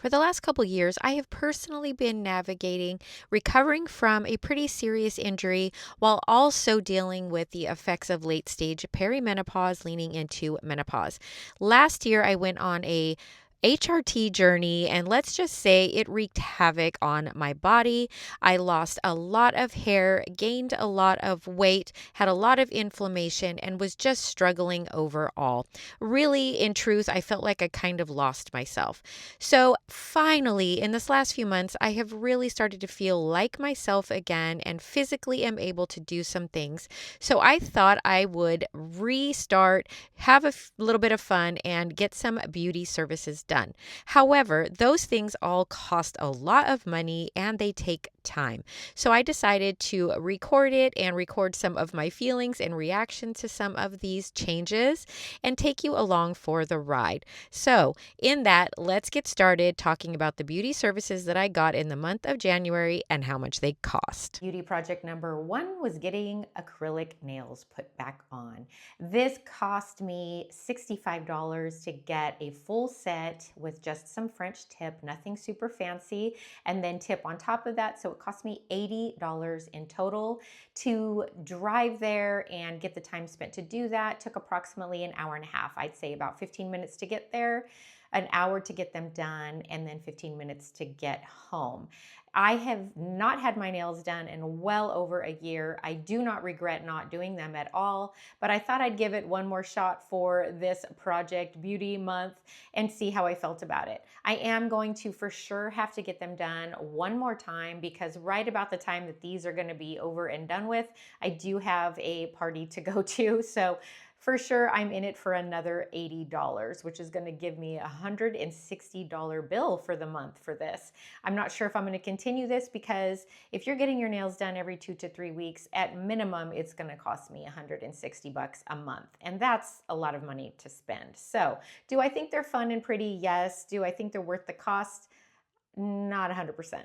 For the last couple years, I have personally been navigating recovering from a pretty serious injury while also dealing with the effects of late stage perimenopause leaning into menopause. Last year, I went on a HRT journey, and let's just say it wreaked havoc on my body. I lost a lot of hair, gained a lot of weight, had a lot of inflammation, and was just struggling overall. Really, in truth, I felt like I kind of lost myself. So finally, in this last few months, I have really started to feel like myself again and physically am able to do some things. So I thought I would restart, have a little bit of fun, and get some beauty services done. However, those things all cost a lot of money and they take time. So I decided to record it and record some of my feelings and reaction to some of these changes and take you along for the ride. So, in that, let's get started talking about the beauty services that I got in the month of January and how much they cost. Beauty project number one was getting acrylic nails put back on. This cost me $65 to get a full set with just some French tip, nothing super fancy, and then tip on top of that. So it cost me $80 in total to drive there and get the time spent to do that. It took approximately an hour and a half. I'd say about 15 minutes to get there, an hour to get them done, and then 15 minutes to get home. I have not had my nails done in well over a year. I do not regret not doing them at all, but I thought I'd give it one more shot for this Project Beauty Month and see how I felt about it. I am going to for sure have to get them done one more time because right about the time that these are going to be over and done with, I do have a party to go to. So for sure, I'm in it for another $80, which is going to give me a $160 bill for the month for this. I'm not sure if I'm going to continue this because if you're getting your nails done every 2 to 3 weeks, at minimum, it's going to cost me $160 a month. And that's a lot of money to spend. So do I think they're fun and pretty? Yes. Do I think they're worth the cost? Not 100%.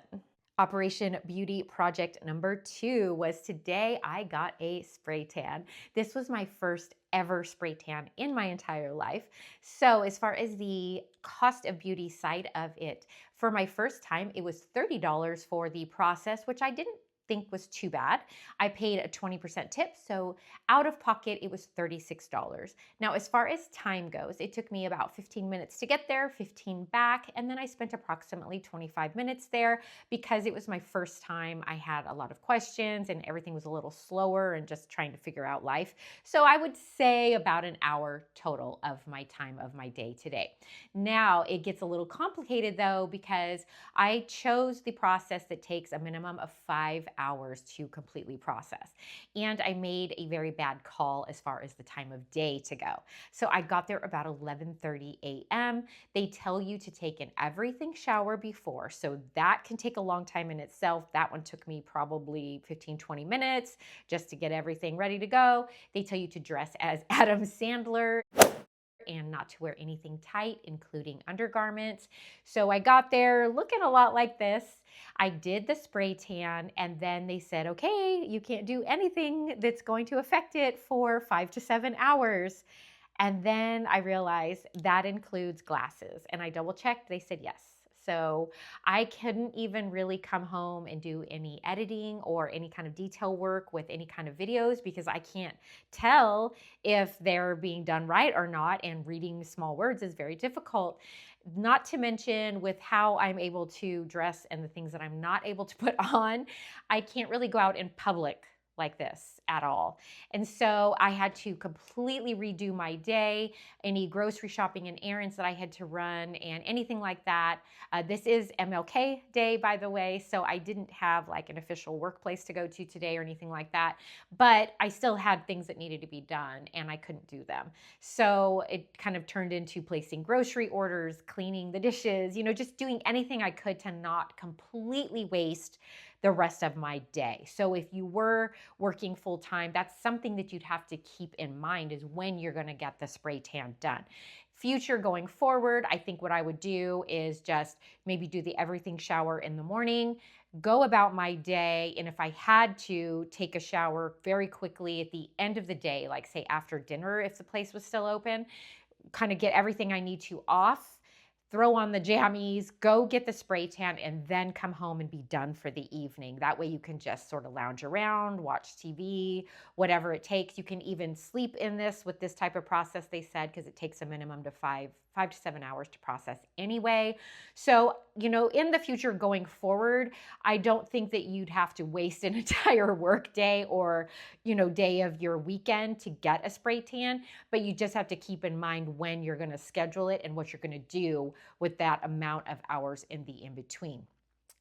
Operation Beauty project number two was today I got a spray tan. This was my first ever spray tan in my entire life. So as far as the cost of beauty side of it, for my first time, it was $30 for the process, which I didn't think was too bad. I paid a 20% tip, so out of pocket, it was $36. Now, as far as time goes, it took me about 15 minutes to get there, 15 back, and then I spent approximately 25 minutes there because it was my first time. I had a lot of questions and everything was a little slower and just trying to figure out life. So I would say about an hour total of my time of my day today. Now it gets a little complicated though because I chose the process that takes a minimum of 5 hours to completely process. And I made a very bad call as far as the time of day to go. So I got there about 11:30 a.m. They tell you to take an everything shower before. So that can take a long time in itself. That one took me probably 15-20 minutes just to get everything ready to go. They tell you to dress as Adam Sandler and not to wear anything tight, including undergarments. So I got there looking a lot like this. I did the spray tan, and then they said, okay, you can't do anything that's going to affect it for 5 to 7 hours. And then I realized that includes glasses. And I double checked, they said yes. So I couldn't even really come home and do any editing or any kind of detail work with any kind of videos because I can't tell if they're being done right or not. And reading small words is very difficult. Not to mention with how I'm able to dress and the things that I'm not able to put on, I can't really go out in public like this at all. And so I had to completely redo my day, any grocery shopping and errands that I had to run and anything like that. This is MLK Day, by the way, so I didn't have like an official workplace to go to today or anything like that, but I still had things that needed to be done and I couldn't do them. So it kind of turned into placing grocery orders, cleaning the dishes, just doing anything I could to not completely waste the rest of my day. So if you were working full time, that's something that you'd have to keep in mind is when you're going to get the spray tan done. Future going forward, I think what I would do is just maybe do the everything shower in the morning, go about my day, and if I had to take a shower very quickly at the end of the day, like say after dinner if the place was still open, kind of get everything I need to off, throw on the jammies, go get the spray tan, and then come home and be done for the evening. That way you can just sort of lounge around, watch TV, whatever it takes. You can even sleep in this with this type of process, they said, because it takes a minimum to five to 7 hours to process anyway. So, in the future going forward, I don't think that you'd have to waste an entire work day or, day of your weekend to get a spray tan, but you just have to keep in mind when you're going to schedule it and what you're going to do with that amount of hours in the in between.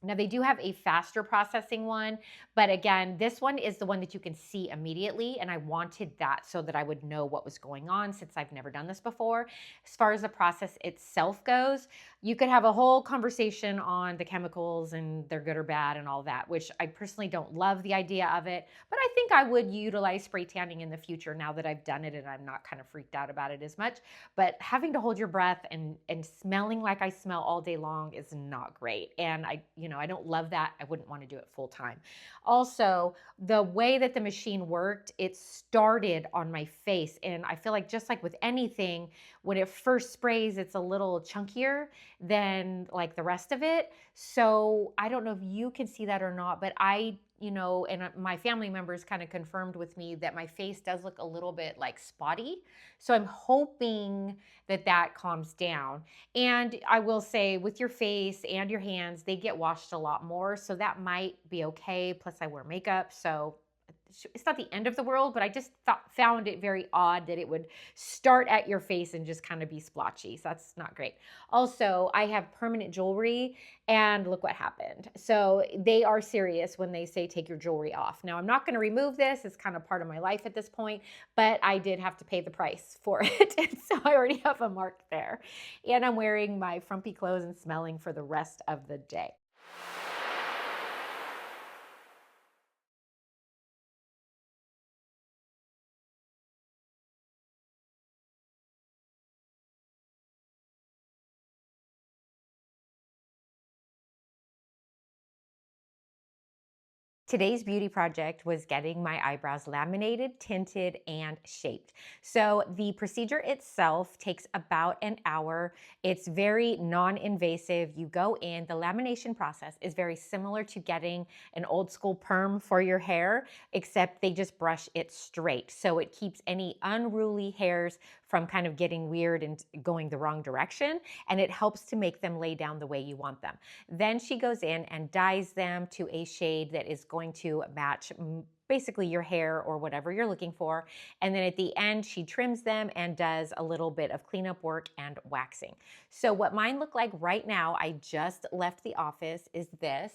Now, they do have a faster processing one, but again, this one is the one that you can see immediately, and I wanted that so that I would know what was going on since I've never done this before. As far as the process itself goes, you could have a whole conversation on the chemicals and they're good or bad and all that, which I personally don't love the idea of it, but I think I would utilize spray tanning in the future now that I've done it and I'm not kind of freaked out about it as much. But having to hold your breath and smelling like I smell all day long is not great. And I don't love that. I wouldn't want to do it full time. Also, the way that the machine worked, it started on my face. And I feel like just like with anything, when it first sprays, it's a little chunkier than like the rest of it. So I don't know if you can see that or not, but and my family members kind of confirmed with me that my face does look a little bit like spotty. So I'm hoping that that calms down. And I will say with your face and your hands, they get washed a lot more. So that might be okay. Plus I wear makeup. So it's not the end of the world, but I just found it very odd that it would start at your face and just kind of be splotchy. So that's not great. Also, I have permanent jewelry and look what happened. So they are serious when they say take your jewelry off. Now, I'm not going to remove this. It's kind of part of my life at this point, but I did have to pay the price for it. And so I already have a mark there. And I'm wearing my frumpy clothes and smelling for the rest of the day. Today's beauty project was getting my eyebrows laminated, tinted, and shaped. So the procedure itself takes about an hour. It's very non-invasive. You go in, the lamination process is very similar to getting an old school perm for your hair, except they just brush it straight. So it keeps any unruly hairs from kind of getting weird and going the wrong direction, and it helps to make them lay down the way you want them. Then she goes in and dyes them to a shade that is going to match basically your hair or whatever you're looking for. And then at the end, she trims them and does a little bit of cleanup work and waxing. So what mine look like right now, I just left the office, is this.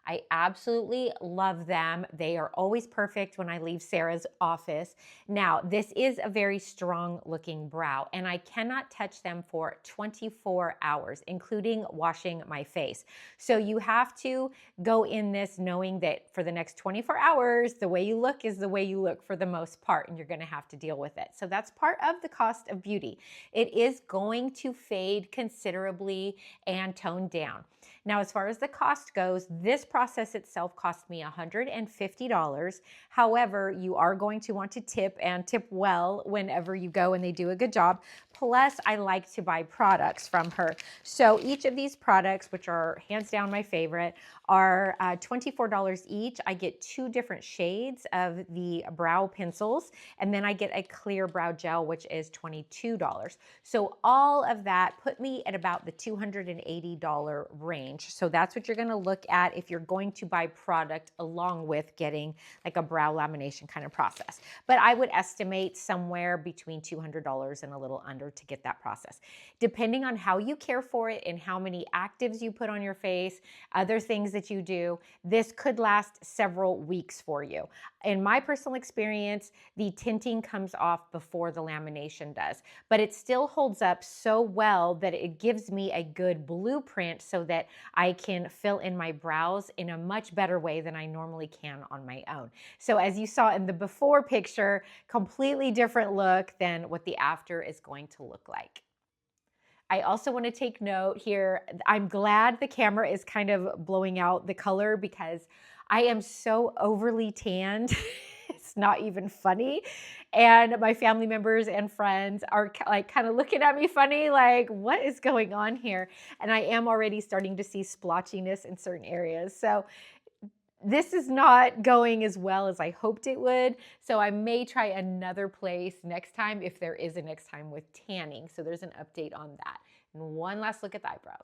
I absolutely love them. They are always perfect when I leave Sarah's office. Now, this is a very strong looking brow, and I cannot touch them for 24 hours, including washing my face. So you have to go in this knowing that for the next 24 hours, the way you look is the way you look for the most part, and you're gonna have to deal with it. So that's part of the cost of beauty. It is going to fade considerably and tone down. Now, as far as the cost goes, this process itself cost me $150. However, you are going to want to tip and tip well whenever you go and they do a good job. Plus, I like to buy products from her. So each of these products, which are hands down my favorite, are $24 each. I get 2 different shades of the brow pencils, and then I get a clear brow gel, which is $22. So all of that put me at about the $280 range. So that's what you're gonna look at if you're going to buy product along with getting like a brow lamination kind of process. But I would estimate somewhere between $200 and a little under to get that process. Depending on how you care for it and how many actives you put on your face, other things that you do, this could last several weeks for you. In my personal experience, the tinting comes off before the lamination does, but it still holds up so well that it gives me a good blueprint so that I can fill in my brows in a much better way than I normally can on my own. So as you saw in the before picture, completely different look than what the after is going to look like. I also want to take note here. I'm glad the camera is kind of blowing out the color because I am so overly tanned It's not even funny. And my family members and friends are like kind of looking at me funny, like, what is going on here? And I am already starting to see splotchiness in certain areas. So this is not going as well as I hoped it would. So I may try another place next time if there is a next time with tanning. So there's an update on that. And one last look at the eyebrows.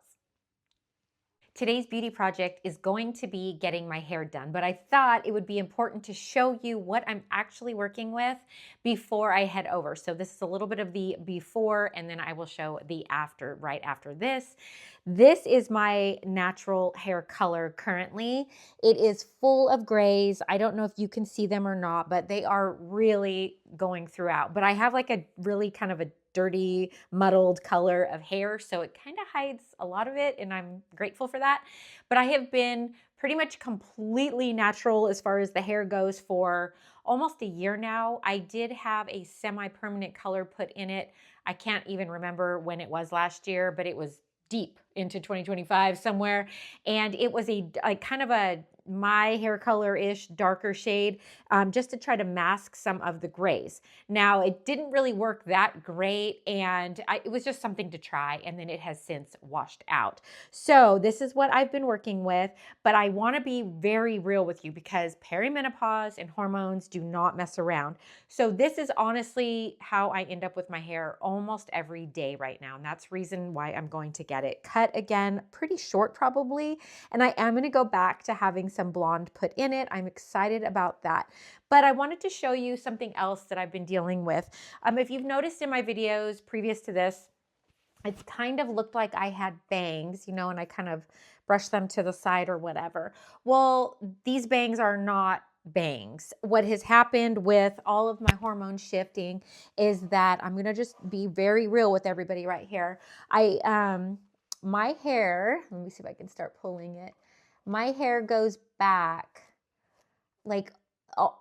Today's beauty project is going to be getting my hair done, but I thought it would be important to show you what I'm actually working with before I head over. So this is a little bit of the before, and then I will show the after right after this. This is my natural hair color currently. It is full of grays. I don't know if you can see them or not, but they are really going throughout. But I have like a really kind of a dirty, muddled color of hair. So it kind of hides a lot of it, and I'm grateful for that. But I have been pretty much completely natural as far as the hair goes for almost a year now. I did have a semi-permanent color put in it. I can't even remember when it was last year, but it was deep into 2025 somewhere. And it was a kind of a my hair color-ish darker shade, just to try to mask some of the grays. Now, it didn't really work that great, and it was just something to try, and then it has since washed out. So this is what I've been working with, but I want to be very real with you because perimenopause and hormones do not mess around. So this is honestly how I end up with my hair almost every day right now, and that's reason why I'm going to get it cut again, pretty short probably, and I am going to go back to having some blonde put in it. I'm excited about that. But I wanted to show you something else that I've been dealing with. If you've noticed in my videos previous to this, it's kind of looked like I had bangs, you know, and I kind of brushed them to the side or whatever. Well, these bangs are not bangs. What has happened with all of my hormone shifting is that I'm going to just be very real with everybody right here. My hair, let me see if I can start pulling it. My hair goes back like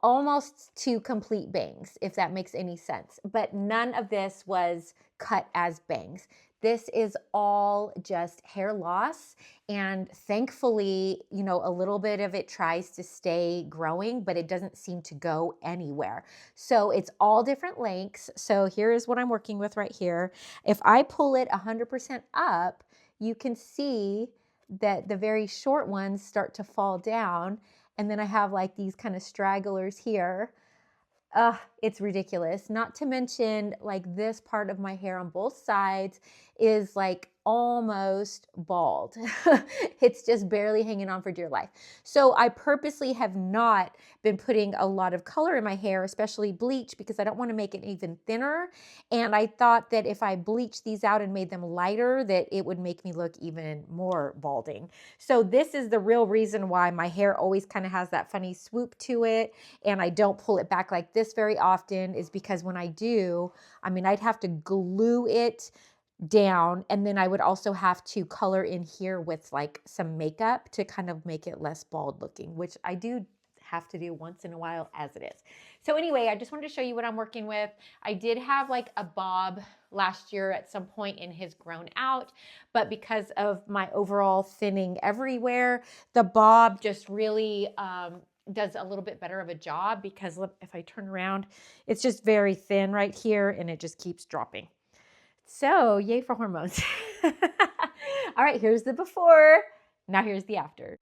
almost to complete bangs, if that makes any sense. But none of this was cut as bangs. This is all just hair loss. And thankfully, you know, a little bit of it tries to stay growing, but it doesn't seem to go anywhere. So it's all different lengths. So here is what I'm working with right here. If I pull it 100% up, you can see that the very short ones start to fall down. And then I have like these kind of stragglers here. It's ridiculous. Not to mention, like, this part of my hair on both sides is like almost bald. It's just barely hanging on for dear life. So I purposely have not been putting a lot of color in my hair, especially bleach, because I don't want to make it even thinner. And I thought that if I bleached these out and made them lighter, that it would make me look even more balding. So this is the real reason why my hair always kind of has that funny swoop to it, and I don't pull it back like this very often, is because when I do, I mean, I'd have to glue it down, and then I would also have to color in here with like some makeup to kind of make it less bald looking, which I do have to do once in a while as it is. So anyway, I just wanted to show you what I'm working with. I did have like a bob last year at some point and has grown out, but because of my overall thinning everywhere, the bob just really does a little bit better of a job, because if I turn around, it's just very thin right here and it just keeps dropping. So yay for hormones. All right, here's the before. Now here's the after.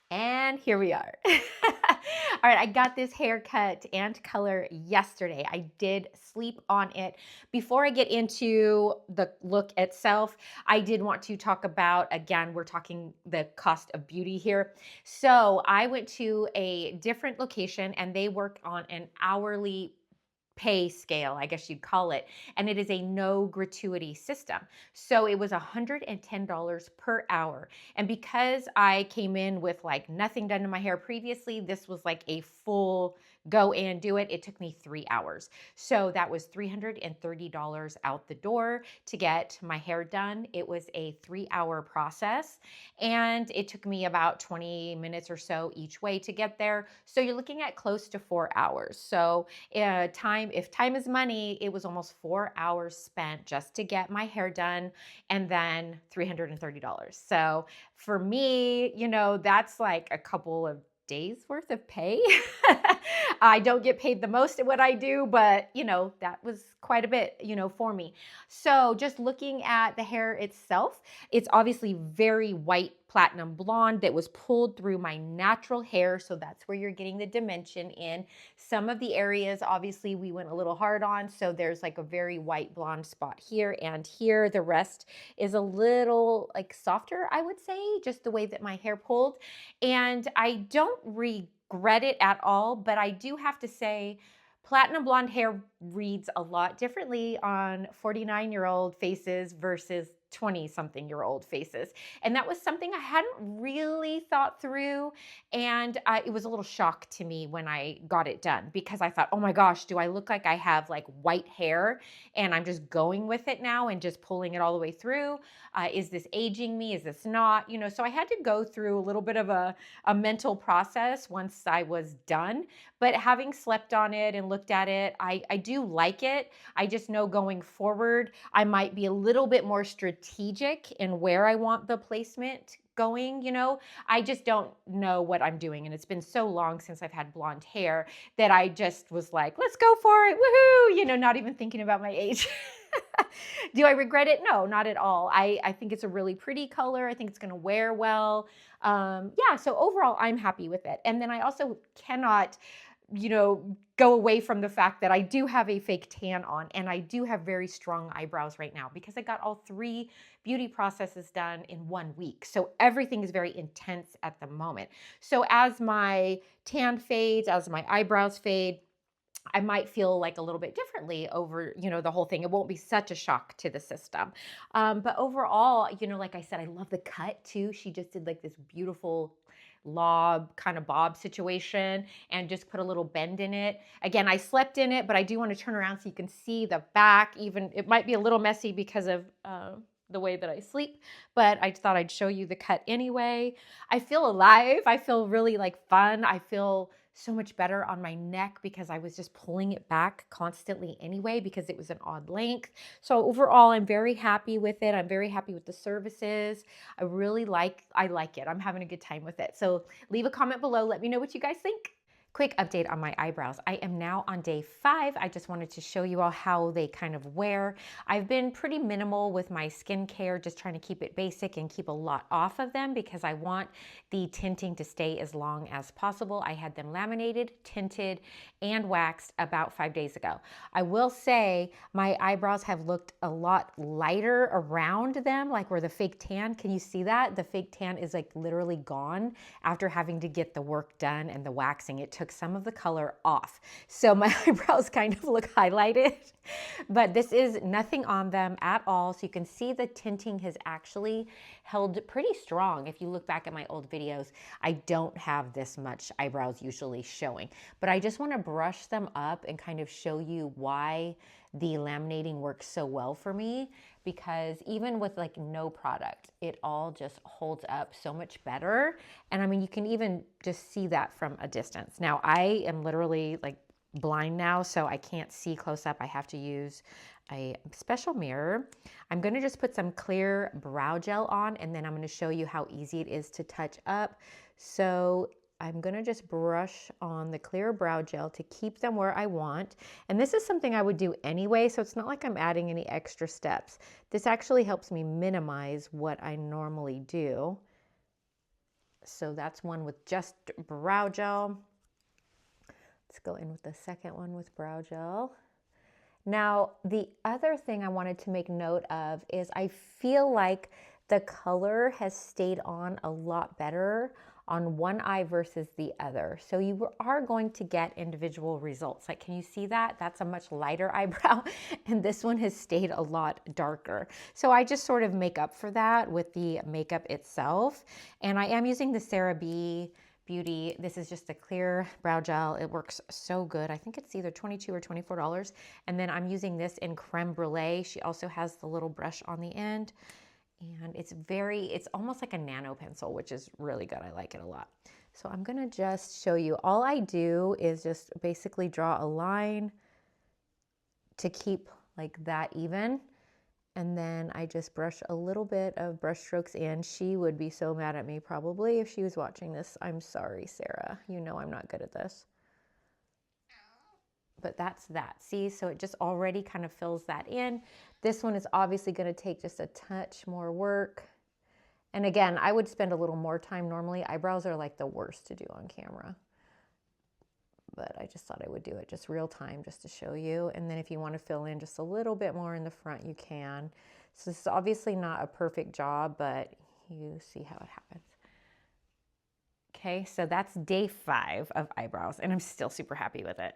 And here we are. All right, I got this haircut and color yesterday. I did sleep on it. Before I get into the look itself, I did want to talk about, again, we're talking the cost of beauty here. So I went to a different location and they work on an hourly pay scale, I guess you'd call it, and it is a no gratuity system. So it was $110 per hour. And because I came in with like nothing done to my hair previously, this was like a full go in, do it. It took me 3 hours. So that was $330 out the door to get my hair done. It was a 3-hour process, and it took me about 20 minutes or so each way to get there. So you're looking at close to 4 hours. So if time is money, it was almost 4 hours spent just to get my hair done, and then $330. So for me, you know, that's like a couple of days worth of pay. I don't get paid the most at what I do, but that was quite a bit, for me. So just looking at the hair itself, it's obviously very white platinum blonde that was pulled through my natural hair. So that's where you're getting the dimension in. Some of the areas, obviously, we went a little hard on. So there's like a very white blonde spot here and here. The rest is a little like softer, I would say, just the way that my hair pulled. And I don't regret it at all, but I do have to say, platinum blonde hair reads a lot differently on 49-year-old faces versus 20-something-year-old faces. And that was something I hadn't really thought through. And it was a little shock to me when I got it done, because I thought, oh my gosh, do I look like I have like white hair and I'm just going with it now and just pulling it all the way through? Is this aging me? Is this not? So I had to go through a little bit of a mental process once I was done. But having slept on it and looked at it, I do like it. I just know going forward, I might be a little bit more strategic in where I want the placement going. I just don't know what I'm doing. And it's been so long since I've had blonde hair that I just was like, let's go for it. Woohoo. Not even thinking about my age. Do I regret it? No, not at all. I think it's a really pretty color. I think it's going to wear well. Yeah, so overall, I'm happy with it. And then I also cannot go away from the fact that I do have a fake tan on, and I do have very strong eyebrows right now because I got all 3 beauty processes done in 1 week. So everything is very intense at the moment. So as my tan fades, as my eyebrows fade, I might feel like a little bit differently over, the whole thing. It won't be such a shock to the system. But overall, like I said, I love the cut too. She just did like this beautiful lob kind of bob situation and just put a little bend in it. Again, I slept in it, but I do want to turn around so you can see the back. Even it might be a little messy because of the way that I sleep, but I thought I'd show you the cut anyway. I feel alive. I feel really like fun. I feel so much better on my neck because I was just pulling it back constantly anyway because it was an odd length. So overall, I'm very happy with it. I'm very happy with the services. I like it. I'm having a good time with it. So leave a comment below. Let me know what you guys think. Quick update on my eyebrows. I am now on day 5. I just wanted to show you all how they kind of wear. I've been pretty minimal with my skincare, just trying to keep it basic and keep a lot off of them because I want the tinting to stay as long as possible. I had them laminated, tinted, and waxed about 5 days ago. I will say my eyebrows have looked a lot lighter around them, like where the fake tan, can you see that? The fake tan is like literally gone after having to get the work done and the waxing. It took some of the color off. So my eyebrows kind of look highlighted, but this is nothing on them at all. So you can see the tinting has actually held pretty strong. If you look back at my old videos, I don't have this much eyebrows usually showing, but I just want to brush them up and kind of show you why the laminating works so well for me, because even with like no product, it all just holds up so much better. And I mean, you can even just see that from a distance. Now I am literally like blind now, so I can't see close up. I have to use a special mirror. I'm going to just put some clear brow gel on, and then I'm going to show you how easy it is to touch up. So I'm going to just brush on the clear brow gel to keep them where I want. And this is something I would do anyway, so it's not like I'm adding any extra steps. This actually helps me minimize what I normally do. So that's one with just brow gel. Let's go in with the second one with brow gel. Now, the other thing I wanted to make note of is I feel like the color has stayed on a lot better on one eye versus the other. So you are going to get individual results. Like, can you see that? That's a much lighter eyebrow, and this one has stayed a lot darker. So I just sort of make up for that with the makeup itself. And I am using the CeraVe Beauty. This is just a clear brow gel. It works so good. I think it's either $22 or $24. And then I'm using this in Creme Brulee. She also has the little brush on the end. And it's almost like a nano pencil, which is really good. I like it a lot. So I'm going to just show you. All I do is just basically draw a line to keep like that even. And then I just brush a little bit of brush strokes in. She would be so mad at me probably if she was watching this. I'm sorry, Sarah. You know I'm not good at this. But that's that. See, so it just already kind of fills that in. This one is obviously going to take just a touch more work. And again, I would spend a little more time normally. Eyebrows are like the worst to do on camera. But I just thought I would do it just real time just to show you. And then if you want to fill in just a little bit more in the front, you can. So this is obviously not a perfect job, but you see how it happens. Okay, so that's day 5 of eyebrows, and I'm still super happy with it.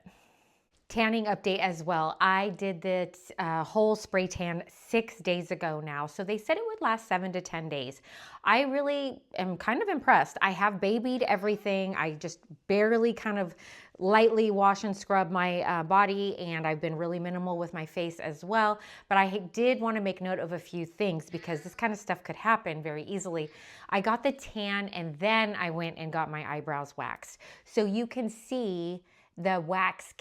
Tanning update as well. I did this whole spray tan 6 days ago now. So they said it would last 7 to 10 days. I really am kind of impressed. I have babied everything. I just barely kind of lightly wash and scrub my body, and I've been really minimal with my face as well. But I did want to make note of a few things because this kind of stuff could happen very easily. I got the tan and then I went and got my eyebrows waxed. So you can see the wax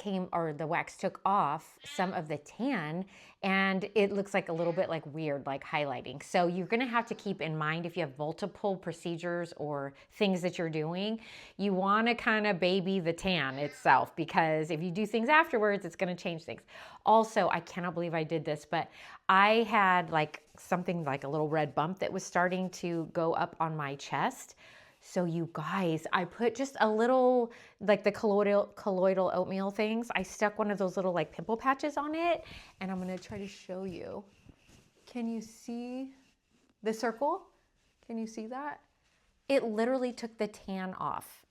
took off some of the tan, and it looks like a little bit like weird, like highlighting. So you're gonna have to keep in mind, if you have multiple procedures or things that you're doing, you wanna kind of baby the tan itself, because if you do things afterwards, it's gonna change things. Also, I cannot believe I did this, but I had like something like a little red bump that was starting to go up on my chest. So you guys, I put just a little, like the colloidal oatmeal things. I stuck one of those little like pimple patches on it, and I'm gonna try to show you. Can you see the circle? Can you see that? It literally took the tan off.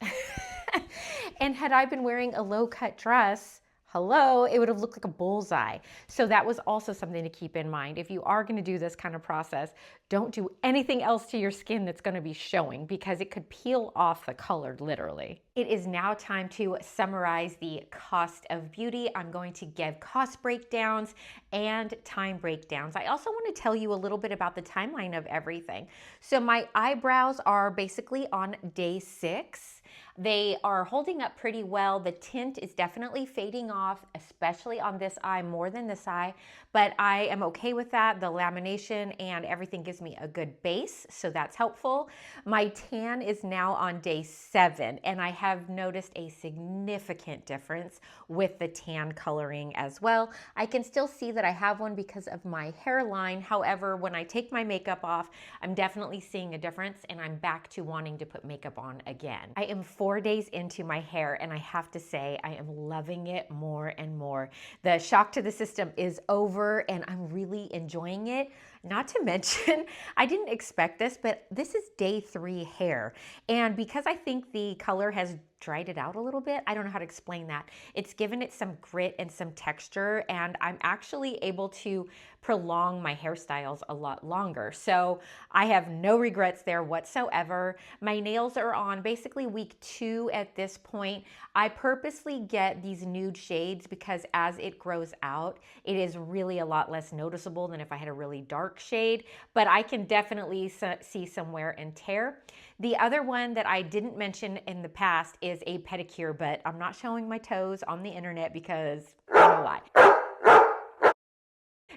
And had I been wearing a low cut dress, hello, it would have looked like a bullseye. So that was also something to keep in mind. If you are going to do this kind of process, don't do anything else to your skin that's going to be showing, because it could peel off the color literally. It is now time to summarize the cost of beauty. I'm going to give cost breakdowns and time breakdowns. I also want to tell you a little bit about the timeline of everything. So my eyebrows are basically on day 6. They are holding up pretty well. The tint is definitely fading off, especially on this eye more than this eye, but I am okay with that. The lamination and everything gives me a good base, so that's helpful. My tan is now on day 7, and I have noticed a significant difference with the tan coloring as well. I can still see that I have one because of my hairline. However, when I take my makeup off, I'm definitely seeing a difference, and I'm back to wanting to put makeup on again. I am 4 days into my hair, and I have to say I am loving it more and more. The shock to the system is over, and I'm really enjoying it. Not to mention, I didn't expect this, but this is day 3 hair. And because I think the color has dried it out a little bit, I don't know how to explain that. It's given it some grit and some texture, and I'm actually able to prolong my hairstyles a lot longer. So I have no regrets there whatsoever. My nails are on basically week 2 at this point. I purposely get these nude shades because as it grows out, it is really a lot less noticeable than if I had a really dark shade, but I can definitely see some wear and tear. The other one that I didn't mention in the past is a pedicure, but I'm not showing my toes on the internet because I know why.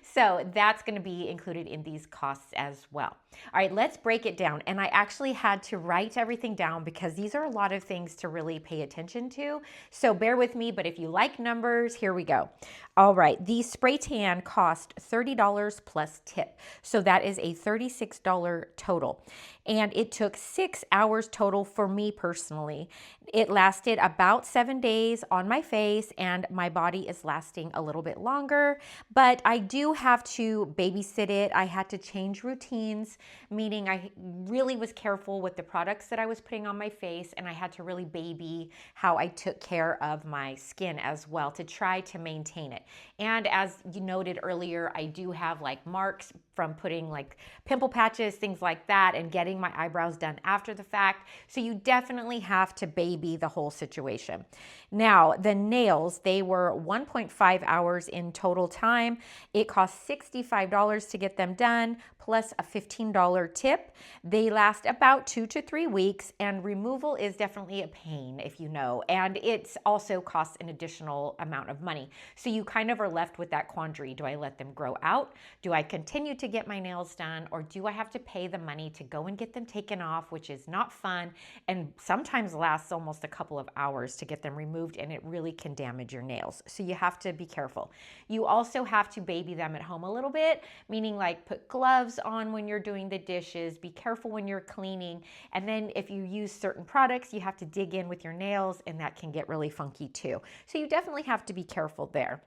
So that's going to be included in these costs as well. All right, let's break it down. And I actually had to write everything down because these are a lot of things to really pay attention to. So bear with me, but if you like numbers, here we go. All right, the spray tan cost $30 plus tip. So that is a $36 total. And it took 6 hours total for me personally. It lasted about 7 days on my face, and my body is lasting a little bit longer, but I do have to babysit it. I had to change routines, meaning I really was careful with the products that I was putting on my face, and I had to really baby how I took care of my skin as well to try to maintain it. And as you noted earlier, I do have like marks from putting like pimple patches, things like that, and getting my eyebrows done after the fact. So you definitely have to baby the whole situation. Now, the nails, they were 1.5 hours in total time. It cost $65 to get them done, plus a $15 tip. They last about 2 to 3 weeks, and removal is definitely a pain, if you know, and it also costs an additional amount of money. So you kind of are left with that quandary. Do I let them grow out? Do I continue to get my nails done, or do I have to pay the money to go and get them taken off, which is not fun and sometimes lasts almost a couple of hours to get them removed, and it really can damage your nails. So you have to be careful. You also have to baby them at home a little bit, meaning like put gloves on when you're doing the dishes, be careful when you're cleaning, and then if you use certain products, you have to dig in with your nails, and that can get really funky too. So you definitely have to be careful there.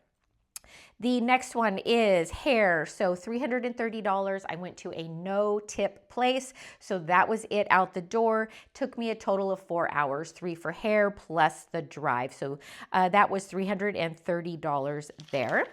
The next one is hair. So $330. I went to a no tip place. So that was it out the door. Took me a total of 4 hours, 3 for hair plus the drive. So that was $330 there.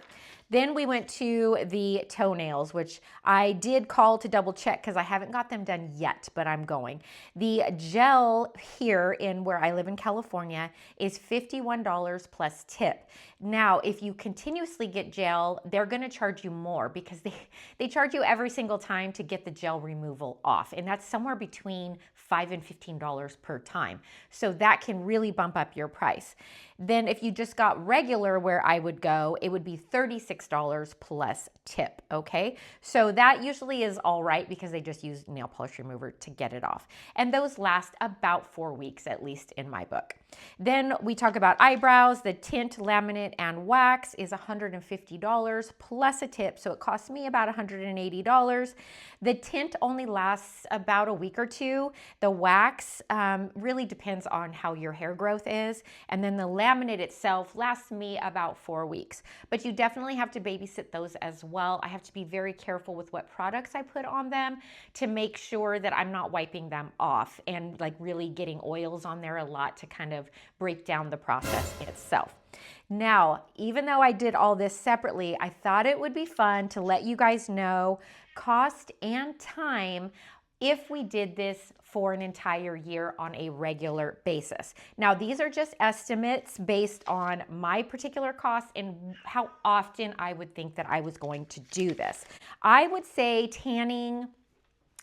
Then we went to the toenails, which I did call to double check because I haven't got them done yet, but I'm going. The gel here in where I live in California is $51 plus tip. Now, if you continuously get gel, they're going to charge you more because they charge you every single time to get the gel removal off. And that's somewhere between $5 and $15 per time. So that can really bump up your price. Then if you just got regular where I would go, it would be $36 plus tip, okay? So that usually is all right because they just use nail polish remover to get it off. And those last about 4 weeks, at least in my book. Then we talk about eyebrows. The tint, laminate, and wax is $150 plus a tip, so it costs me about $180. The tint only lasts about a week or two. The wax really depends on how your hair growth is, and then the laminate itself lasts me about 4 weeks. But you definitely have to babysit those as well. I have to be very careful with what products I put on them to make sure that I'm not wiping them off and like really getting oils on there a lot to kind of break down the process itself. Now, even though I did all this separately, I thought it would be fun to let you guys know cost and time if we did this for an entire year on a regular basis. Now, these are just estimates based on my particular costs and how often I would think that I was going to do this. I would say tanning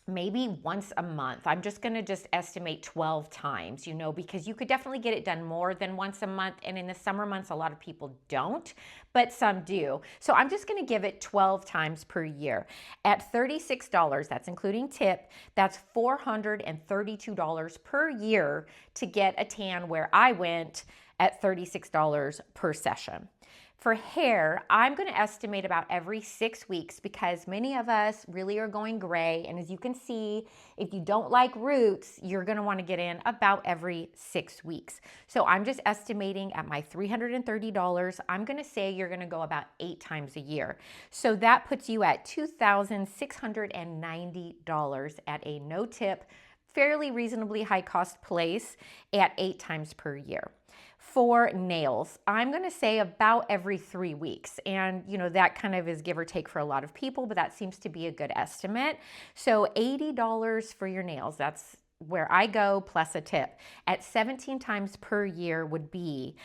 maybe once a month. I'm just going to estimate 12 times, you know, because you could definitely get it done more than once a month. And in the summer months, a lot of people don't, but some do. So I'm just going to give it 12 times per year. At $36, that's including tip, that's $432 per year to get a tan where I went at $36 per session. For hair, I'm going to estimate about every 6 weeks because many of us really are going gray. And as you can see, if you don't like roots, you're going to want to get in about every 6 weeks. So I'm just estimating at my $330, I'm going to say you're going to go about 8 times a year. So that puts you at $2,690 at a no tip, fairly reasonably high cost place at 8 times per year. For nails, I'm going to say about every 3 weeks. And, you know, that kind of is give or take for a lot of people, but that seems to be a good estimate. So $80 for your nails, that's where I go, plus a tip. At 17 times per year would be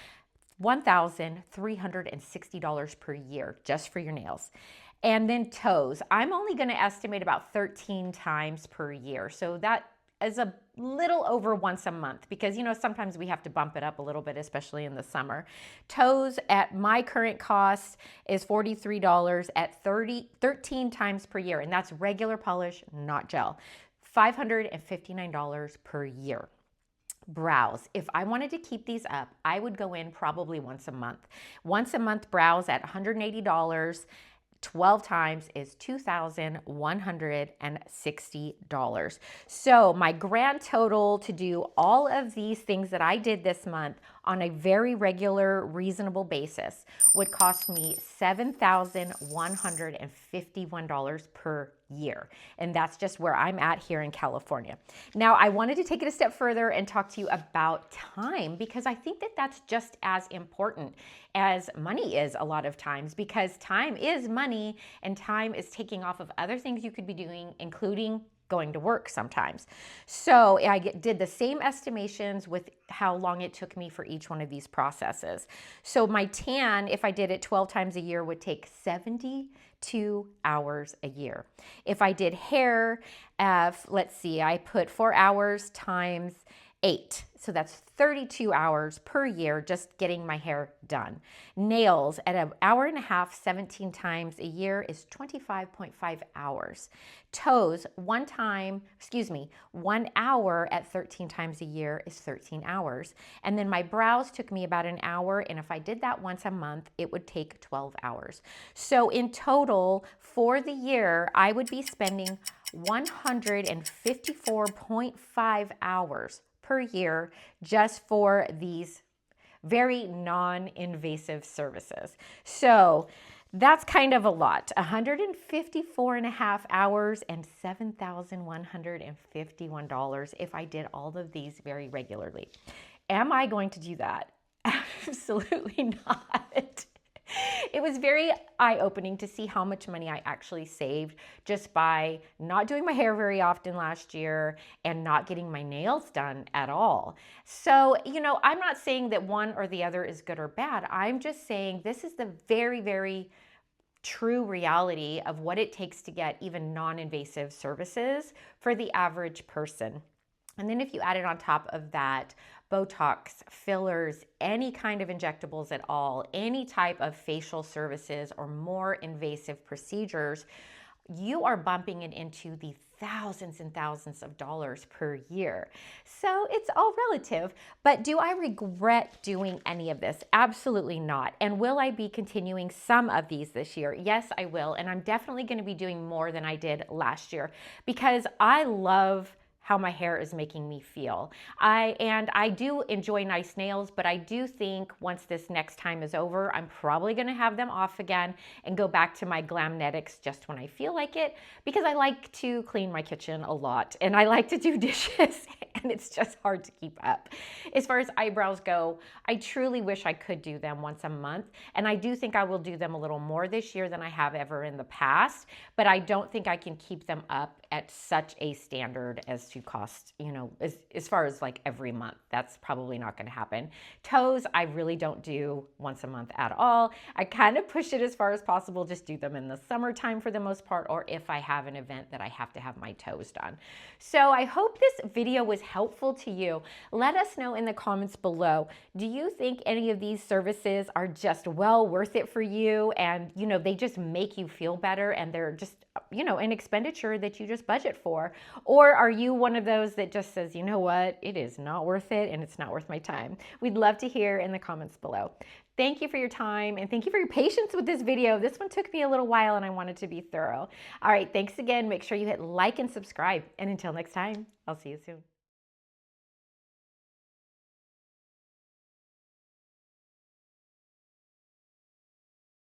$1,360 per year just for your nails. And then toes, I'm only going to estimate about 13 times per year. So that is a little over once a month because, you know, sometimes we have to bump it up a little bit, especially in the summer. Toes at my current cost is $43 at 13 times per year. And that's regular polish, not gel. $559 per year. Brows, if I wanted to keep these up, I would go in probably once a month. Once a month brows at $180. 12 times is $2,160. So my grand total to do all of these things that I did this month on a very regular, reasonable basis would cost me $7,151 per year. And that's just where I'm at here in California. Now, I wanted to take it a step further and talk to you about time, because I think that that's just as important as money is a lot of times, because time is money and time is taking off of other things you could be doing, including going to work sometimes. So I did the same estimations with how long it took me for each one of these processes. So my tan, if I did it 12 times a year, would take 72 hours a year. If I did hair, let's see, I put 4 hours times 8. So that's 32 hours per year just getting my hair done. Nails at an hour and a half, 17 times a year is 25.5 hours. Toes, 1 hour at 13 times a year is 13 hours. And then my brows took me about an hour. And if I did that once a month, it would take 12 hours. So in total for the year, I would be spending 154.5 hours per year just for these very non-invasive services. So that's kind of a lot. 154 and a half hours and $7,151 if I did all of these very regularly. Am I going to do that? Absolutely not. It was very eye-opening to see how much money I actually saved just by not doing my hair very often last year and not getting my nails done at all. So, I'm not saying that one or the other is good or bad. I'm just saying this is the very, very true reality of what it takes to get even non-invasive services for the average person. And then if you added on top of that Botox, fillers, any kind of injectables at all, any type of facial services or more invasive procedures, you are bumping it into the thousands and thousands of dollars per year. So it's all relative. But do I regret doing any of this? Absolutely not. And will I be continuing some of these this year? Yes, I will. And I'm definitely going to be doing more than I did last year because I love how my hair is making me feel. I do enjoy nice nails, but I do think once this next time is over, I'm probably gonna have them off again and go back to my Glamnetics just when I feel like it, because I like to clean my kitchen a lot and I like to do dishes and it's just hard to keep up. As far as eyebrows go, I truly wish I could do them once a month, and I do think I will do them a little more this year than I have ever in the past, but I don't think I can keep them up at such a standard as to cost, as far as like every month. That's probably not going to happen. Toes, I really don't do once a month at all. I kind of push it as far as possible, just do them in the summertime for the most part, or if I have an event that I have to have my toes done. So I hope this video was helpful to you. Let us know in the comments below. Do you think any of these services are just well worth it for you, and they just make you feel better and they're just an expenditure that you just budget for? Or are you one of those that just says, you know what, it is not worth it and it's not worth my time? We'd love to hear in the comments below. Thank you for your time and thank you for your patience with this video. This one took me a little while and I wanted to be thorough. All right, thanks again. Make sure you hit like and subscribe. And until next time, I'll see you soon.